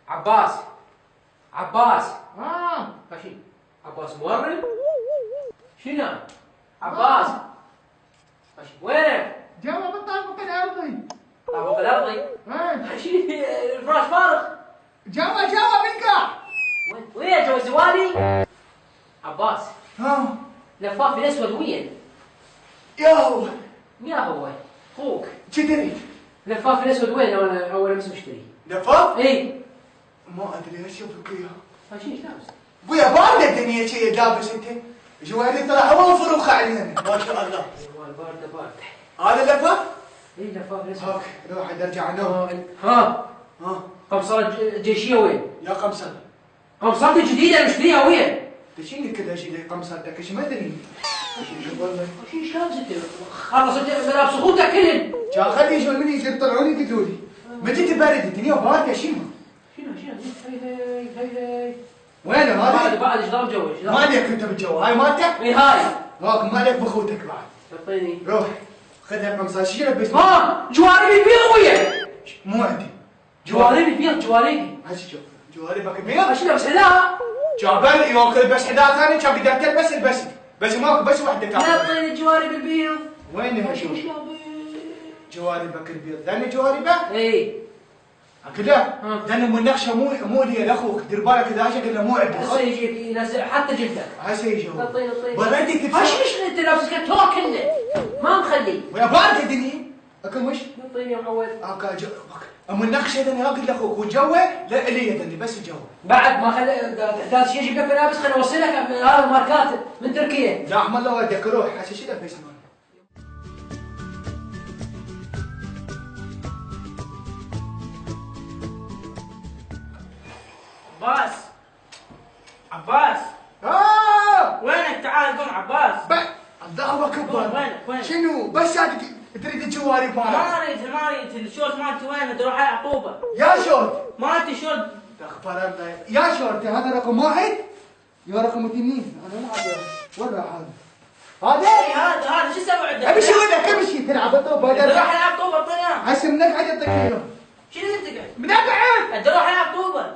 عباس عباس ماشي. عباس مورد. شنو؟ عباس ماشي. وينه؟ جوا بالطابق الارضي. طابق الارضي؟ ماشي. الفراش فارغ. جوا بنقع. وين جو الزوالي؟ عباس ها لفاف الاسود وين؟ ياهو يا هو اخوك تدري لفاف الاسود وين اول امس مشتري؟ لفاف؟ اي ما ادري اشوف لك اياه. ماشي ايش لابس؟ ابويا بارده الدنيا شي لابس انت. جوالي طلع هو مفروخه علينا ما شاء الله. بارده هذا لفاف؟ اي لفاف الاسود. هاك روح ارجع النوم. ها ها قمصرة جيشية وين؟ يا قمصر قمصرتي الجديدة اللي مشتريها وين؟ تشيني كذا شيء قمصرتك ايش ما ادري. والله ايش لابس انت؟ خلصت ملابس اخوتك كلن. جا خلي شو من يجي يطلعوني يقولوا لي متى تبارد الدنيا بارده شنو؟ شنو هي وينه هذا؟ بعد ايش ضرب جوي؟ ما عليك انت بالجو هاي مالتك؟ اي هاي هاك ما عليك باخوتك بعد. اعطيني. روح خذها قمصة شو لبس؟ ها جواربي البيض ويا؟ مو عندي. جواربي البيض جواربي. هسه شوف جواربك بيض؟ ايش لابس حذاء؟ جابر ياكل بس حذاء ثاني كان بدك تلبس البس بس ماكو بس وحده لا تاكل. اعطيني الجوارب البيض. وينها شوف؟ ايش لابس؟ جواربك البيض، ذني جواربك؟ اي كذا ذني من نقشه مو لي لاخوك دير بالك اذا اجى قال له مو عندي. هسه يجي ينزل حتى جلدك. هسه يجي هو. اعطيني بردك ايش انت لابس كتور كله؟ ما مخلي. ويا بارد الدنيا. اكل مش؟ اعطيني يا معود. هاكا ام النقشه ذني هاك لاخوك وجوه لا لي ذني بس الجو. بعد ما احداث شيء يجيب لك ملابس خليني اوصلك هذا الماركات من تركيا. زحمه الله ودك روح هسه شو لبس مال. عباس عباس وينك؟ تعال قوم عباس. الدعوه كبر. وينك؟ شنو بس تريد الجوارب مالك؟ ما اريد الشورت مالتي وين؟ تروح على عقوبه. يا شورت مالتي شورت. اخبر الله يا شورتي هذا رقم واحد يا رقم اثنين. انا ما اعرف وين راح هذا؟ هذا شو اسوي عندك؟ امشي ولك امشي تلعب طوب هذا تروح على عقوبه اعطيني اياه. هسه من اقعد اعطيك اياه. شنو تقعد؟ من اقعد تروح على عقوبه.